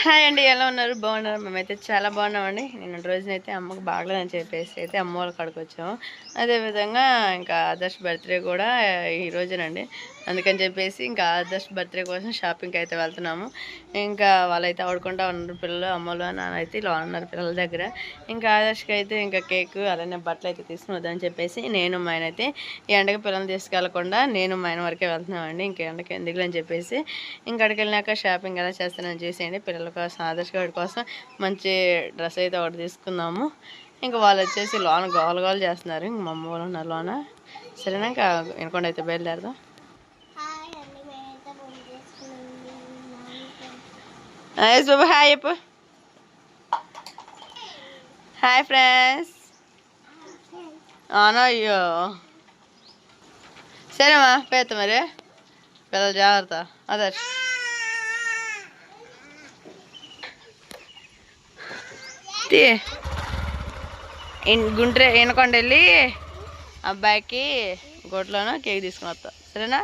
Hi అండి, ఎలా ఉన్నారు? బాగున్నారు? మేమైతే చాలా బాగున్నామండి. నిన్న రోజునైతే అమ్మకు బాగలేదని చెప్పేసి అయితే అమ్మ వాళ్ళ కాడికి వచ్చాము. అదేవిధంగా ఇంకా ఆదర్శ్ బర్త్డే కూడా ఈ రోజునండి. అందుకని చెప్పేసి ఇంకా ఆదర్శ్ బర్త్డే కోసం షాపింగ్కి అయితే వెళ్తున్నాము. ఇంకా వాళ్ళైతే ఆడుకుంటా ఉన్నారు పిల్లలు, అమ్మలు నాన్న అయితే ఇలా ఉన్నారు పిల్లల దగ్గర. ఇంకా ఆదర్శ్కి అయితే ఇంకా కేక్ అలానే బట్టలు అయితే తీసుకుని వద్దని చెప్పేసి నేను మా ఆయన అయితే ఈ ఎండకి పిల్లల్ని తీసుకెళ్లకుండా నేను మా ఆయన వరకే వెళ్తున్నామండి. ఇంకా ఎండకి ఎందుకు అని చెప్పేసి ఇంకా అక్కడికి వెళ్ళినాక షాపింగ్ ఎలా చేస్తానని చూసేయండి. పిల్లల కోసం ఆదర్శ్ గారి కోసం మంచి డ్రెస్ అయితే ఒకటి తీసుకుందాము. ఇంకా వాళ్ళు వచ్చేసి లోన గోల చేస్తున్నారు. ఇంక మా అమ్మ వాళ్ళు ఉన్నారు లోన. సరేనా, ఇంకా వినకుండా అయితే బయలుదేరదాం. బాబు హాయ్ చెప్పు. Hi friends. అవునా, అయ్యో సరేమ్మా పేత మరి పిల్లలు జాగ్రత్త. ఆదర్శ్ గుంటూరు వినకొండ వెళ్ళి అబ్బాయికి గొడ్లోనూ కేక్ తీసుకుని వస్తా. సరేనా?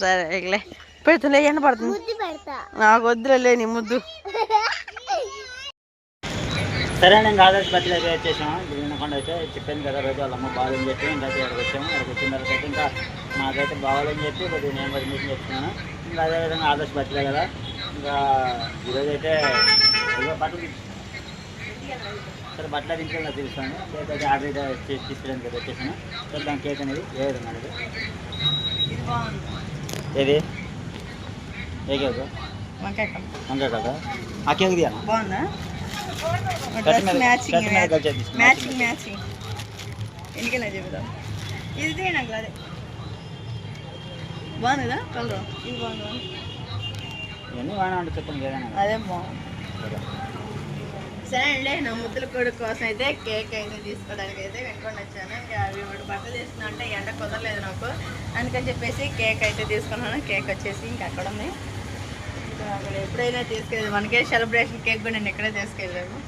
సరే ఇకలే పెడుతుండే ఎండ పడుతుంది. నాకు వద్దులే నీ ముద్దు. సరే నేను ఆదర్శ్ బర్త్డే అయితే వచ్చేసాము. వినకొండ అయితే చెప్పాను కదా, రోజు వాళ్ళ అమ్మ బాగాలని చెప్పి ఇంకా ఇక్కడికి వచ్చాము. ఇక్కడికి వచ్చిన తర్వాత అయితే ఇంకా మాకైతే బాగాలని చెప్పి కొద్దిగా నేను పర్మిషన్ చెప్తున్నాను. ఇంకా అదేవిధంగా ఆదర్శ్ బర్త్డే కదా, ఇంకా ఈరోజు అయితే బట్టలు సరే బట్టలు ఇంట్లో తెలుస్తాను. కేక్ అయితే ఆర్డర్ అయితే తీసుకెళ్ళడానికి అయితే వచ్చేసాను. చూద్దాం కేక్ అనేది ఏ విధంగా అనేది. ఏది ఏ కేక్? వంకాయ కదా. ఆ కేక్ దియా బాగుందా? ఎందుకలా చెబుదాం. ఇది నాకు అదే బాగుందా కలర్. ఇది బాగుందా? ఇవన్నీ బాగా ఉంటుంది చెప్పండి కదా. అదే బాగుంది. సరే అండి, నా ముద్దుల కొడుకు కోసం అయితే కేక్ అయితే తీసుకోవడానికి అయితే వెనుకొని వచ్చాను. ఇంకా అవి బట్టలు తీసుకున్నా అంటే ఎండ కుదరలేదు నాకు, అందుకని చెప్పేసి కేక్ అయితే తీసుకున్నాను. కేక్ వచ్చేసి ఇంకా అక్కడ ఉంది. అక్కడ ఎప్పుడైనా తీసుకెళ్ళేది మనకే సెలబ్రేషన్ కేక్ కూడా నేను ఇక్కడే తీసుకెళ్ళాను.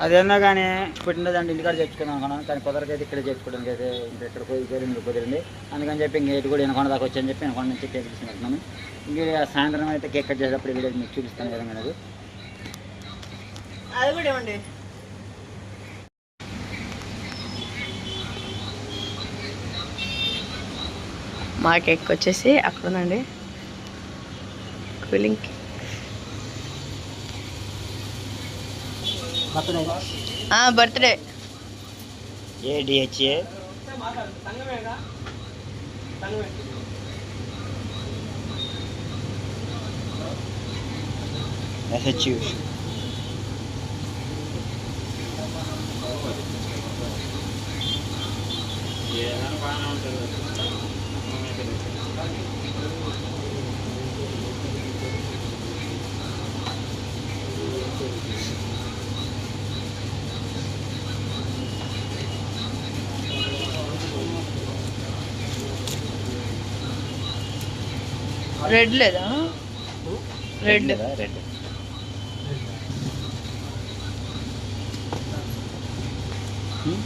అదేనా కానీ పుట్టినరోజు అంటే ఇంటికాడ తెచ్చుకున్నాం అనుకున్నాను, కానీ కుదరకైతే ఇక్కడ తెచ్చుకోవడానికి అయితే ఇంకా ఇక్కడ కుదిరింది. అందుకని చెప్పి ఇంక ఇటు కూడా వినకొండ దాకా వచ్చని చెప్పి వినకొండ నుంచి కేక్ తీసుకుంటున్నాను. ఇంక సాయంత్రం అయితే కేక్ కట్ చేసేటప్పుడు వీడియో మీకు చూపిస్తాను విధంగా అనేది. అది కూడా ఇవ్వండి. మా కేక్ వచ్చేసి అక్కడ ఉందండి, cooling birthday ADHA SHU red లేదా? రెడ్ రెడ్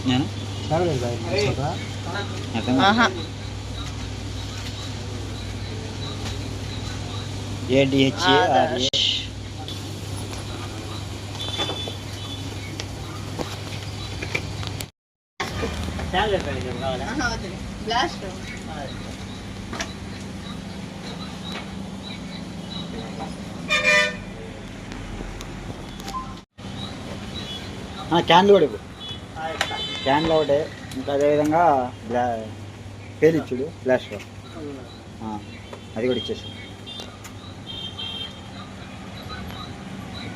నేను ADHA బ్లాస్ట్ క్యాన్లు కూడా ఇవ్వు. క్యాన్లు ఒకటే. ఇంకా అదేవిధంగా పేలిచ్చుడు బ్లాస్టర్ అది కూడా ఇచ్చేసాం.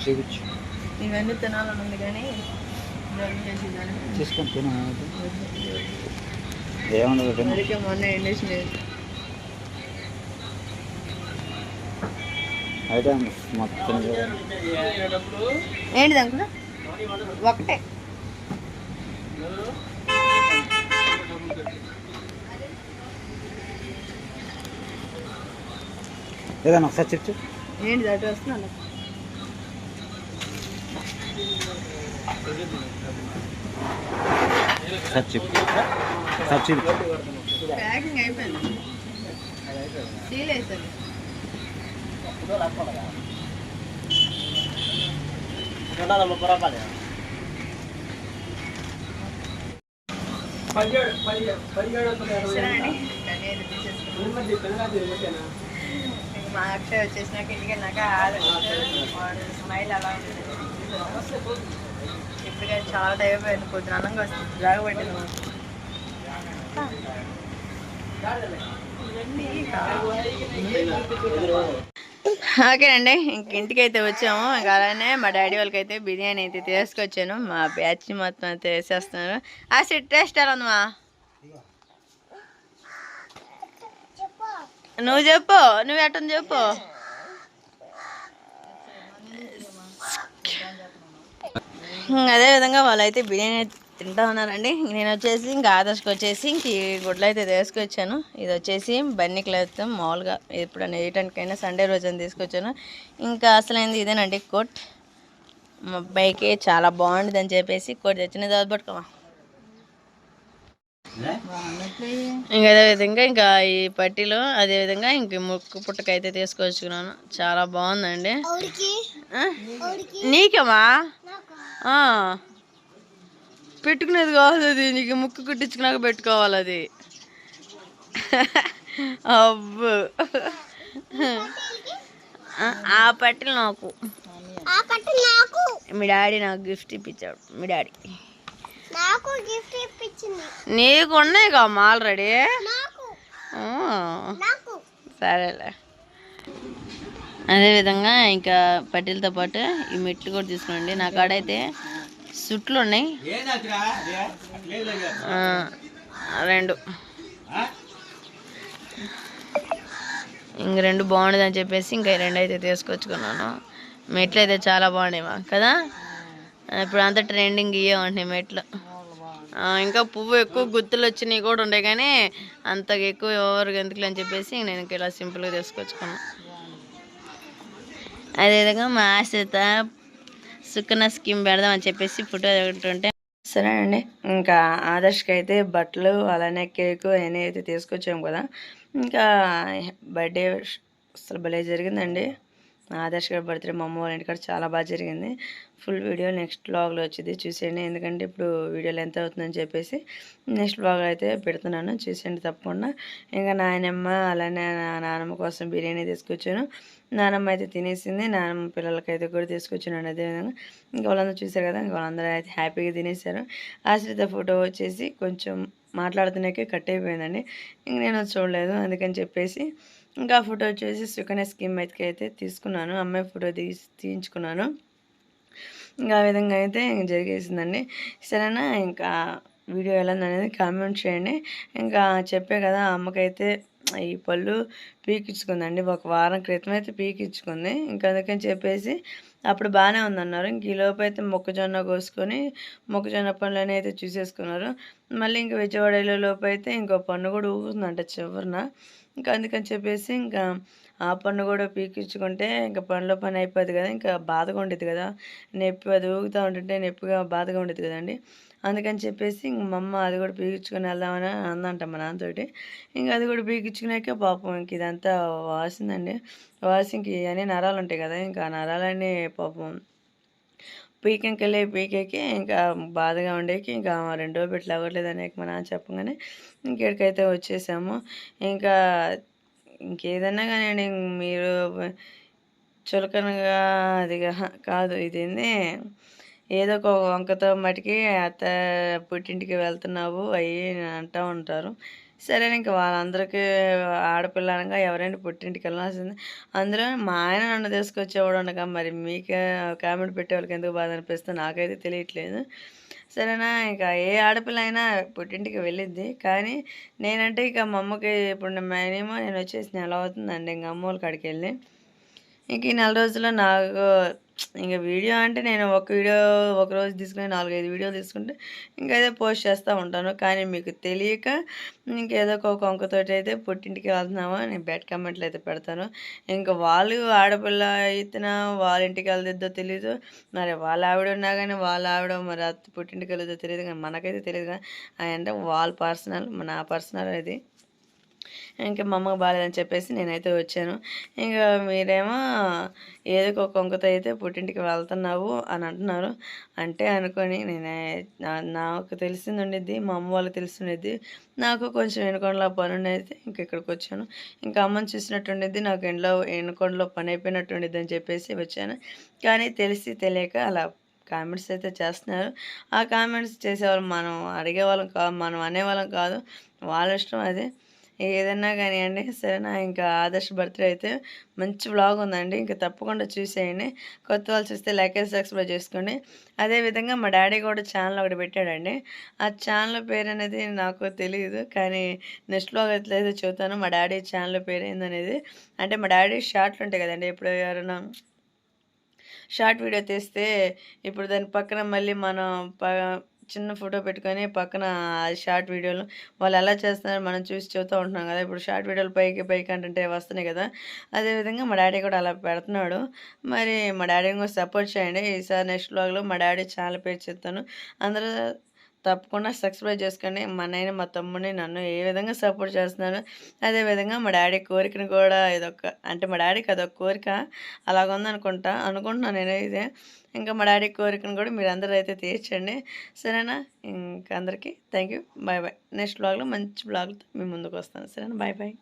చూపించు. ఇవన్నీ తినాలని ఉంది కానీ తీసుకొని తిన ఏమన్నా మొన్న ఎండేషన్ అయితే మొత్తం ఏంటి దాంట్లో ఒకటే. ఏదన్నా ఒకసారి చెప్పు. ఏంటి దాటి వస్తున్నాను. ప్యాకింగ్ అయిపోయింది. సీల్ వేసాను. మా అక్షయ్ వచ్చేసినాక ఇంటికి వెళ్ళినాక వాడు స్మైల్ అలా ఉంటుంది. ఇప్పుడు చాలా టైం అయిపోయింది. పొద్దున అన్నంగా వస్తుంది జాగబెట్టింది. ఓకేనండి, ఇంక ఇంటికి అయితే వచ్చాము. ఇంకా అలానే మా డాడీ వాళ్ళకైతే బిర్యానీ అయితే తీసుకొచ్చాను. మా బ్యాచ్ మొత్తం అయితే వేసేస్తున్నారు. ఆ సెట్ టేస్ట్ ఎలా ఉందమ్మా? నువ్వు చెప్పు, నువ్వు ఎట్టని చెప్పు. అదేవిధంగా వాళ్ళైతే బిర్యానీ తింటా ఉన్నారండి. నేను వచ్చేసి ఇంకా ఆదర్శకి వచ్చేసి ఇంక ఈ గుడ్లు అయితే తీసుకొచ్చాను. ఇది వచ్చేసి బన్నీకి లేదు మామూలుగా ఎప్పుడైనా వేయటానికైనా సండే రోజు అని తీసుకొచ్చాను. ఇంకా అసలైంది ఇదేనండి కోట్. మా అబ్బాయికి చాలా బాగుంటుంది అని చెప్పేసి కోట్ తెచ్చిన తర్వాత పట్టుకోమా. ఇంకా అదేవిధంగా ఇంకా ఈ పట్టీలో అదేవిధంగా ఇంక ముక్కు పుట్టకైతే తీసుకొచ్చుకున్నాను. చాలా బాగుందండి. నీకమ్మా పెట్టుకునేది కాదు అది, నీకు ముక్కు కుట్టించుకున్నాక పెట్టుకోవాలి అది. అబ్బు ఆ పట్టీలు నాకు మీ డాడీ నాకు గిఫ్ట్ ఇప్పించాడు. మీ డాడీ నీకు ఉన్నాయి కమ్మా ఆల్రెడీ. సరేలే. అదేవిధంగా ఇంకా పట్టీలతో పాటు ఈ మెట్లు కూడా తీసుకురండి. నా కాడైతే సుట్లు ఉన్నాయి 2. ఇంక 2 బాగుండదు అని చెప్పేసి ఇంకా 2 అయితే తీసుకొచ్చుకున్నాను. మెట్లు అయితే చాలా బాగున్నాయిమా కదా. ఇప్పుడు అంతా ట్రెండింగ్ ఇవే ఉంటున్నాయి మెట్లు. ఇంకా పువ్వు ఎక్కువ గుత్తులు వచ్చినాయి కూడా ఉండే, కానీ అంతగా ఎక్కువ ఎవరికి ఎందుకులే అని చెప్పేసి నేను ఇలా సింపుల్గా తీసుకొచ్చుకున్నాను. అదేవిధంగా మా ఆశ్రిత సుకన్య స్కీమ్ పెడదాం అని చెప్పేసి ఫోటో ఉంటుంటే సరే అండి. ఇంకా ఆదర్శకి అయితే బట్టలు అలానే కేకు అవన్నీ అయితే తీసుకొచ్చాము కదా. ఇంకా బర్త్డే అసలు భలే జరిగిందండి. ఆదర్శ్ గారి బర్త్డే మా అమ్మ వాళ్ళ ఇంటికాడ చాలా బాగా జరిగింది. ఫుల్ వీడియో నెక్స్ట్ వ్లాగ్లో వచ్చింది చూసేయండి. ఎందుకంటే ఇప్పుడు వీడియోలు ఎంత అవుతుందని చెప్పేసి నెక్స్ట్ వ్లాగ్ అయితే పెడుతున్నాను, చూసేయండి తప్పకుండా. ఇంకా నాయనమ్మ అలానే నానమ్మ కోసం బిర్యానీ తీసుకొచ్చాను. నానమ్మ అయితే తినేసింది. నానమ్మ పిల్లలకైతే కూడా తీసుకొచ్చాను. అదేవిధంగా ఇంకా వాళ్ళందరూ చూసారు కదా, ఇంకా వాళ్ళందరూ అయితే హ్యాపీగా తినేశారు. ఆశ్రిత ఫోటో వచ్చేసి కొంచెం మాట్లాడుతున్నాకే కట్ అయిపోయిందండి. ఇంక నేను చూడలేదు, అందుకని చెప్పేసి ఇంకా ఫోటో వచ్చేసి సుకన్య స్కీమ్ అయితే తీసుకున్నాను. అమ్మాయి ఫోటో తీయించుకున్నాను. ఇంకా ఆ విధంగా అయితే జరిగేసిందండి. సరేనా, ఇంకా వీడియో ఎలా అనేది కామెంట్ చేయండి. ఇంకా చెప్పే కదా అమ్మకైతే ఈ పళ్ళు పీకించుకుందండి. 1 వారం క్రితం అయితే పీకించుకుంది. ఇంకా అందుకని చెప్పేసి అప్పుడు బాగానే ఉందన్నారు. ఇంక ఈ లోపు అయితే మొక్కజొన్న కోసుకొని మొక్కజొన్న పనులని అయితే చూసేసుకున్నారు. మళ్ళీ ఇంకా విజయవాడలో లోపు అయితే ఇంకో పన్ను కూడా ఊగుతుందంట చివరిన. ఇంకా అందుకని చెప్పేసి ఇంకా ఆ పన్ను కూడా పీకించుకుంటే ఇంకా పనిలో పని అయిపోద్ది కదా. ఇంకా బాధగా ఉండేది కదా, నొప్పి అది ఊగుతూ ఉంటుంటే నొప్పిగా బాధగా ఉండేది కదండి. అందుకని చెప్పేసి ఇంక మా అమ్మ అది కూడా పీకించుకొని వెళ్దామని అందంట మా నాన్నతోటి. ఇంకా అది కూడా పీకించుకున్నాక పాపం ఇంక ఇదంతా వాసిందండి. వాసి ఇంక అన్నీ నరాలు ఉంటాయి కదా, ఇంకా ఆ నరాలన్నీ పాపం పీకేకి ఇంకా బాధగా ఉండేకి ఇంకా 2 రోజులు పెట్టి అవ్వట్లేదు అనేక మా నాన్న చెప్పగానే ఇంకెక్కడికైతే వచ్చేసాము. ఇంకా ఇంకేదన్నా కానివ్వండి, మీరు చులకనగా అదిగా కాదు, ఇదేంది ఏదో ఒక వంకతో మటుకి అత్త పుట్టింటికి వెళ్తున్నావు అవి అంటూ ఉంటారు. సరే, ఇంకా వాళ్ళందరికీ ఆడపిల్ల అనగా ఎవరైనా పుట్టింటికి వెళ్ళాల్సింది. అందులో మా ఆయన నన్ను తీసుకొచ్చేవాడు ఉండగా మరి మీకే కామెంట్ పెట్టే వాళ్ళకి ఎందుకు బాధ అనిపిస్తే నాకైతే తెలియట్లేదు. సరేనా, ఇంకా ఏ ఆడపిల్ల అయినా పుట్టింటికి వెళ్ళిద్ది. కానీ నేనంటే ఇక మా అమ్మకి ఇప్పుడు మినిమం నేను వచ్చేసి నెల అవుతుందండి ఇంకా అమ్మ వాళ్ళ కాడికి వెళ్ళి. ఇంక ఈ 4 రోజుల్లో నాకు ఇంక వీడియో అంటే నేను ఒక వీడియో ఒకరోజు తీసుకుని 4, 5 వీడియోలు తీసుకుంటే ఇంకా అదే పోస్ట్ చేస్తూ ఉంటాను. కానీ మీకు తెలియక ఇంకేదో ఒక వంకతోటి అయితే పుట్టింటికి వెళ్తున్నామా నేను బ్యాడ్ కామెంట్లు అయితే పెడతాను. ఇంకా వాళ్ళు ఆడపిల్ల అయితేనా వాళ్ళ ఇంటికి వెళ్తుందో తెలీదు. మరి వాళ్ళ ఆవిడ ఉన్నా కానీ వాళ్ళ ఆవిడ మరి పుట్టింటికి వెళ్ళదో తెలియదు, కానీ మనకైతే తెలియదు. కానీ అంటే వాళ్ళ పర్సనల్, నా పర్సనల్ అది. ఇంకా మా అమ్మకి బాగాలేదని చెప్పేసి నేనైతే వచ్చాను. ఇంకా మీరేమో ఏదో ఒక వంకతో అయితే పుట్టింటికి వెళ్తున్నావు అని అంటున్నారు. అంటే అనుకొని నాకు తెలిసింది ఉండిద్ది, మా అమ్మ వాళ్ళకి తెలిసిండిద్ది. నాకు కొంచెం ఎనుకొండలో పని ఉండేది, ఇంక ఇక్కడికి వచ్చాను. ఇంకా అమ్మని చూసినట్టు ఉండిద్ది, నాకు ఎనుకొండలో పని అయిపోయినట్టు ఉండిద్ది అని చెప్పేసి వచ్చాను. కానీ తెలిసి తెలియక అలా కామెంట్స్ అయితే చేస్తున్నారు. ఆ కామెంట్స్ చేసేవాళ్ళు మనం అడిగేవాళ్ళం కాదు, మనం అనేవాళ్ళం కాదు, వాళ్ళ ఇష్టం అది. ఏదన్నా కానివ్వండి. సరేనా, ఇంకా ఆదర్శ్ బర్త్డే అయితే మంచి వ్లాగ్ ఉందండి, ఇంకా తప్పకుండా చూసేయండి. కొత్త వాళ్ళు చూస్తే లైక్ అండ్ సబ్స్క్రైబ్ చేసుకోండి. అదేవిధంగా మా డాడీ కూడా ఛానల్ ఒకటి పెట్టాడండి. ఆ ఛానల్ పేరు అనేది నాకు తెలియదు, కానీ నెక్స్ట్ వ్లాగ్ అయితే చూస్తాను మా డాడీ ఛానల్ పేరు ఏందనేది. అంటే మా డాడీ షార్ట్లు ఉంటాయి కదండి, ఇప్పుడు ఎవరైనా షార్ట్ వీడియో తీస్తే ఇప్పుడు దాని పక్కన మళ్ళీ మనం చిన్న ఫోటో పెట్టుకొని పక్కన షార్ట్ వీడియోలు వాళ్ళు ఎలా చేస్తున్నారో మనం చూసి చూస్తూ ఉంటున్నాం కదా. ఇప్పుడు షార్ట్ వీడియోలు పైకి అంటే వస్తున్నాయి కదా. అదేవిధంగా మా డాడీ కూడా అలా పెడుతున్నాడు. మరి మా డాడీని కూడా సపోర్ట్ చేయండి. ఈసారి నెక్స్ట్ వ్లాగ్లో మా డాడీ ఛానల్ పేరు చెప్తాను, అందరూ తప్పకుండా సబ్స్క్రైబ్ చేసుకోండి. మా నాయన మా తమ్ముడిని నన్ను ఏ విధంగా సపోర్ట్ చేస్తున్నాను. అదేవిధంగా మా డాడీ కోరికను కూడా అంటే మా డాడీకి అదొక కోరిక అనుకుంటున్నాను నేను ఇదే. ఇంకా మా డాడీ కోరికను కూడా మీరు అందరూ అయితే తీర్చండి. సరేనా, ఇంకా అందరికీ thank you, bye bye. Next బ్లాగ్లో మంచి బ్లాగ్తో మీ ముందుకు వస్తాను. సరేనా, బాయ్ బాయ్.